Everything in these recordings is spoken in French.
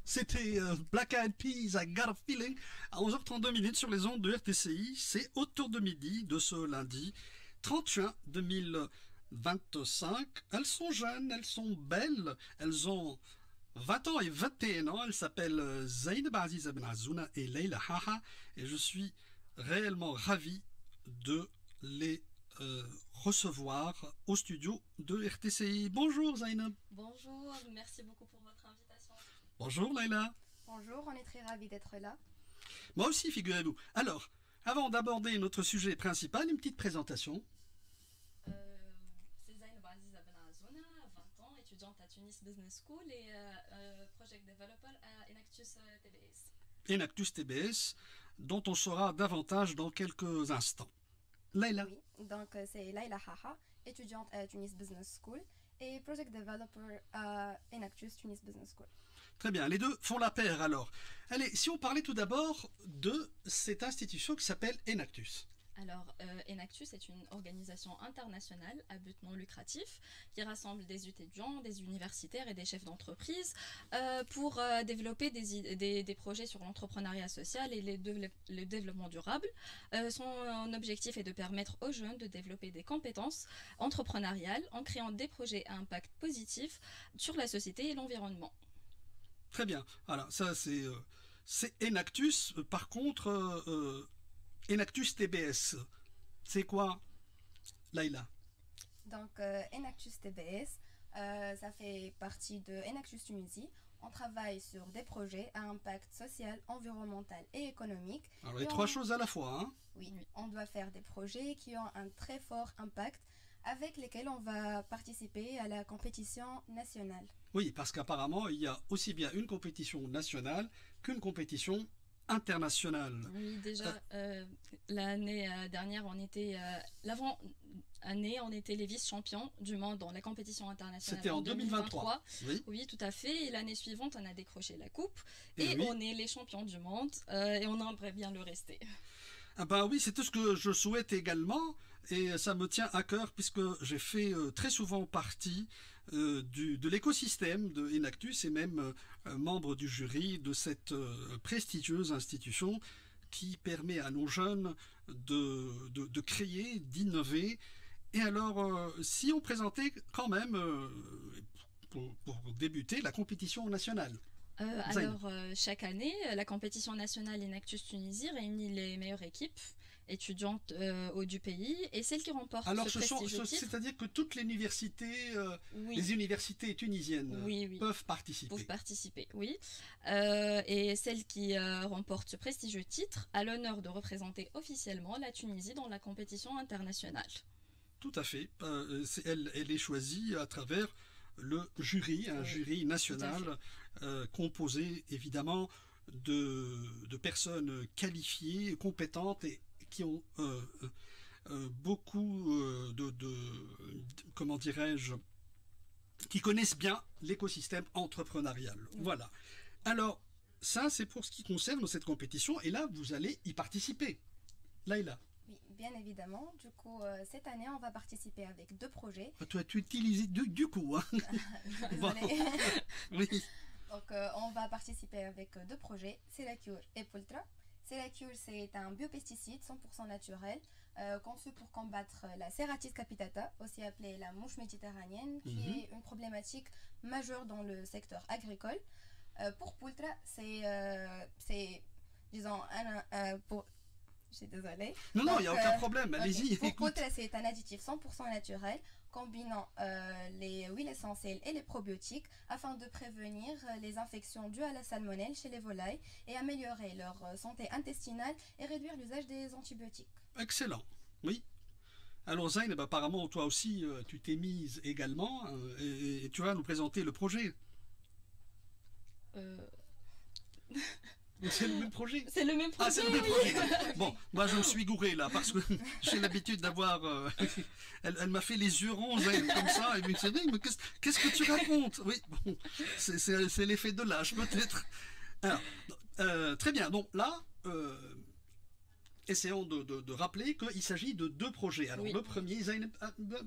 C'était Black Eyed Peas, I Got a Feeling, à 11h32 minutes sur les ondes de RTCI. C'est autour de midi de ce lundi 30 juin 2025. Elles sont jeunes, elles sont belles, elles ont 20 ans et 21 ans. Elles s'appellent Zainab Aziza Ben Azouna et Leila Haha. Et je suis réellement ravi de les recevoir au studio de RTCI. Bonjour Zainab. Bonjour, merci beaucoup pour votre invitation. Bonjour Leila. Bonjour, on est très ravis d'être là. Moi aussi, figurez-vous. Alors, avant d'aborder notre sujet principal, une petite présentation. C'est Zainab Aziza Ben Azouna, 20 ans, étudiante à Tunis Business School et Project Developer à Enactus TBS. Enactus TBS, dont on saura davantage dans quelques instants. Leila. Oui, donc c'est Leila Haha, étudiante à Tunis Business School et Project Developer à Enactus Tunis Business School. Très bien, les deux font la paire alors. Allez, si on parlait tout d'abord de cette institution qui s'appelle Enactus. Alors, Enactus est une organisation internationale à but non lucratif qui rassemble des étudiants, des universitaires et des chefs d'entreprise pour développer des projets sur l'entrepreneuriat social et le développement durable. Son objectif est de permettre aux jeunes de développer des compétences entrepreneuriales en créant des projets à impact positif sur la société et l'environnement. Très bien, voilà, ça c'est Enactus. Par contre, Enactus TBS, c'est quoi, Leila? Donc Enactus TBS, ça fait partie de Enactus Tunisie. On travaille sur des projets à impact social, environnemental et économique. Alors les trois choses à la fois, hein? Oui, on doit faire des projets qui ont un très fort impact avec lesquels on va participer à la compétition nationale. Oui, parce qu'apparemment, il y a aussi bien une compétition nationale qu'une compétition internationale. Oui, déjà, l'année dernière, l'avant-année, on était les vice-champions du monde dans la compétition internationale. C'était en 2023. Oui, tout à fait. Et l'année suivante, on a décroché la coupe. Et oui, on est les champions du monde. Et on aimerait bien le rester. Ah ben oui, c'est tout ce que je souhaite également, et ça me tient à cœur puisque j'ai fait très souvent partie de l'écosystème de Enactus et même membre du jury de cette prestigieuse institution qui permet à nos jeunes de créer, d'innover. Et alors, si on présentait quand même, pour débuter, la compétition nationale. Chaque année, la compétition nationale Enactus Tunisie réunit les meilleures équipes étudiantes du pays et celles qui remportent ce prestigieux titre. C'est-à-dire que toutes les universités, oui, les universités tunisiennes oui, peuvent participer. Oui. Et celles qui remportent ce prestigieux titre a l'honneur de représenter officiellement la Tunisie dans la compétition internationale. Tout à fait. Elle est choisie à travers le jury, un jury national composé évidemment de personnes qualifiées, compétentes et qui ont beaucoup comment dirais-je, qui connaissent bien l'écosystème entrepreneurial. Voilà. Alors, ça c'est pour ce qui concerne cette compétition et là vous allez y participer. Leila. Oui, bien évidemment. Du coup, cette année, on va participer avec deux projets. Toi, tu utilises du coup. Hein. Bon. Oui. Donc, on va participer avec deux projets, Selacure et Pultra. Selacure, c'est un biopesticide 100% naturel conçu pour combattre la Ceratis capitata, aussi appelée la mouche méditerranéenne, qui est une problématique majeure dans le secteur agricole. Pour Pultra, c'est disons, je suis désolée. Non, il n'y a aucun problème, allez-y. Pour Pultra, c'est un additif 100% naturel combinant les huiles essentielles et les probiotiques afin de prévenir les infections dues à la salmonelle chez les volailles et améliorer leur santé intestinale et réduire l'usage des antibiotiques. Excellent, oui. Alors Zainab, apparemment toi aussi tu t'es mise également et tu vas nous présenter le projet. C'est le même projet. C'est le même projet. Ah, c'est le même projet. Bon, moi je me suis gouré là parce que j'ai l'habitude d'avoir. Elle m'a fait les yeux ronds comme ça et me dit mais qu'est-ce que tu racontes? Oui, bon, c'est l'effet de l'âge peut-être. Alors, très bien. Donc là, essayons de rappeler qu'il s'agit de 2 projets. Alors Oui. le premier, Zainab,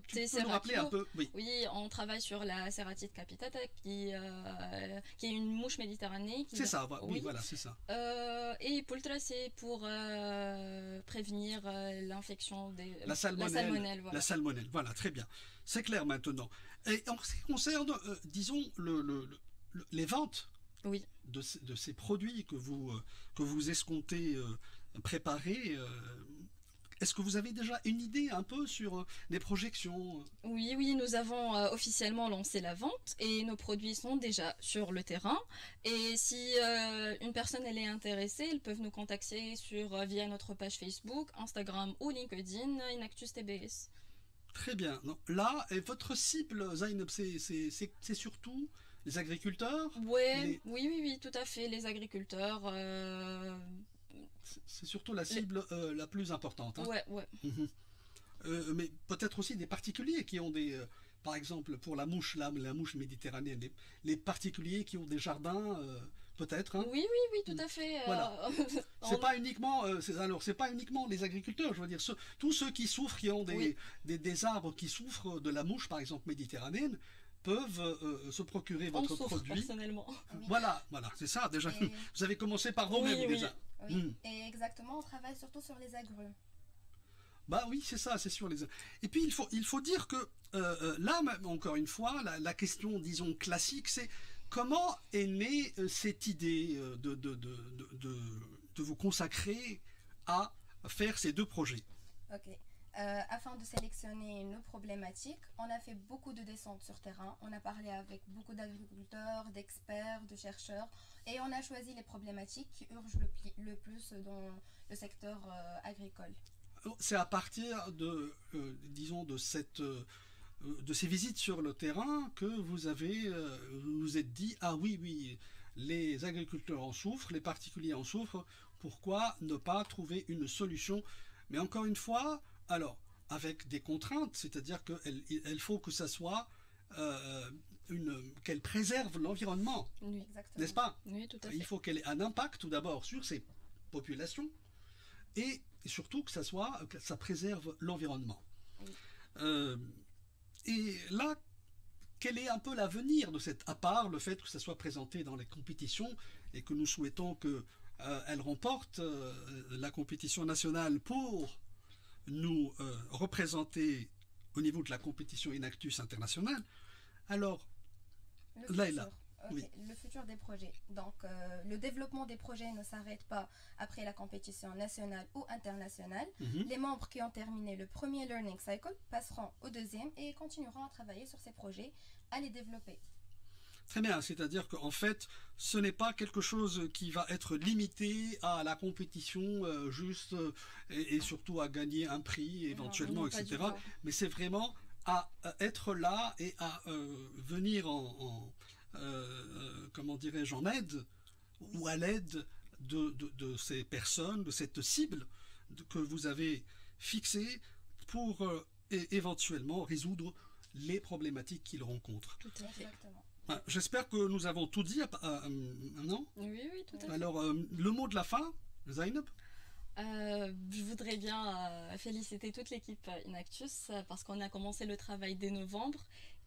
tu C'est peux nous rappeler un Serracure. peu? Oui, Oui, on travaille sur la Ceratide capitata qui est une mouche méditerranéenne. c'est ça, oui, Oui. voilà, c'est ça. Et Poultra, c'est pour prévenir l'infection La salmonelle, voilà. la salmonelle, voilà, très bien. C'est clair maintenant. Et en ce qui concerne, disons, les ventes Oui. de ces produits que vous escomptez préparer, est-ce que vous avez déjà une idée un peu sur des projections? Oui, oui, nous avons officiellement lancé la vente et nos produits sont déjà sur le terrain. Et si une personne elle est intéressée, ils peuvent nous contacter via notre page Facebook, Instagram ou LinkedIn, Inactus TBS. Très bien. Non, là, et votre cible, Zainab, c'est surtout les agriculteurs? Ouais, oui, oui, oui, tout à fait. Les agriculteurs. C'est surtout la cible la plus importante. Hein. Ouais, ouais. Mhm. Mais peut-être aussi des particuliers qui ont des... par exemple, pour la mouche, la mouche méditerranéenne, les particuliers qui ont des jardins, peut-être. Hein. Oui, oui, oui, tout à fait. Voilà. C'est pas uniquement, c'est pas uniquement les agriculteurs, je veux dire, tous ceux qui souffrent, qui ont Oui. des arbres qui souffrent de la mouche, par exemple méditerranéenne, peuvent se procurer On votre souffre produit. personnellement. Oui. Voilà, c'est ça. Déjà, Et- vous avez commencé par vous-même Oui, oui. déjà. Oui, Mm. et exactement, on travaille surtout sur les agrumes. Bah oui, c'est ça, c'est sûr. Et puis il faut dire que là, même, encore une fois, la question, disons, classique, c'est comment est née cette idée de vous consacrer à faire ces 2 projets? Ok. Afin de sélectionner nos problématiques, on a fait beaucoup de descentes sur terrain. On a parlé avec beaucoup d'agriculteurs, d'experts, de chercheurs, et on a choisi les problématiques qui urgent le plus dans le secteur agricole. C'est à partir disons, de ces visites sur le terrain que vous vous êtes dit, ah oui, oui, les agriculteurs en souffrent, les particuliers en souffrent, pourquoi ne pas trouver une solution? Mais encore une fois, alors, avec des contraintes, c'est-à-dire qu'il faut que ça soit qu'elle préserve l'environnement, Oui, Exactement. n'est-ce pas? oui, tout à Il fait. faut qu'elle ait un impact tout d'abord sur ces populations et surtout que ça préserve l'environnement. Oui. Euh, et là, quel est un peu l'avenir de à part le fait que ça soit présenté dans les compétitions et que nous souhaitons que elle remporte la compétition nationale pour nous représenter au niveau de la compétition Inactus internationale. Alors, Le Laïla, futur. Ok, oui. le futur des projets. Donc, le développement des projets ne s'arrête pas après la compétition nationale ou internationale. Mhm. Les membres qui ont terminé le premier Learning Cycle passeront au deuxième et continueront à travailler sur ces projets, à les développer. Très bien, c'est-à-dire qu'en fait, ce n'est pas quelque chose qui va être limité à la compétition juste et surtout à gagner un prix éventuellement, Non, pas du etc. tout. Mais c'est vraiment à être là et à venir comment dirais-je, en aide ou à l'aide de ces personnes, de cette cible que vous avez fixée pour éventuellement résoudre les problématiques qu'ils rencontrent. Tout à fait. Exactement. J'espère que nous avons tout dit. Non? Oui, oui, tout à fait. Alors, le mot de la fin, Zainab? Je voudrais bien féliciter toute l'équipe Inactus parce qu'on a commencé le travail dès novembre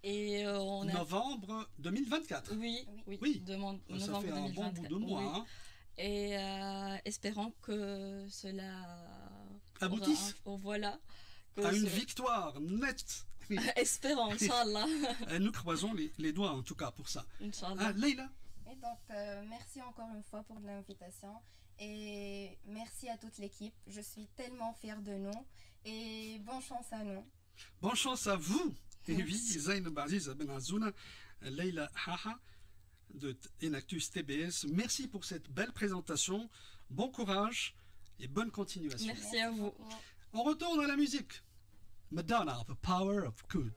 et on a... Novembre 2024. Oui, Oui. Oui. novembre Ça fait un bon 2024. bout de mois. Oui. Hein. Et espérons que cela Aboutisse voilà. Que à une victoire nette. Espérons, Inch'Allah. Nous croisons les doigts en tout cas pour ça. Inch'Allah. Leïla? Et donc, merci encore une fois pour l'invitation et merci à toute l'équipe. Je suis tellement fière de nous et bonne chance à nous. Bonne chance à vous. Et oui, Merci. Zainab Aziz Ben Azouna, Leïla Haha de Inactus TBS. Merci pour cette belle présentation. Bon courage et bonne continuation. Merci à vous. beaucoup. On retourne à la musique. Madonna, The Power of Good.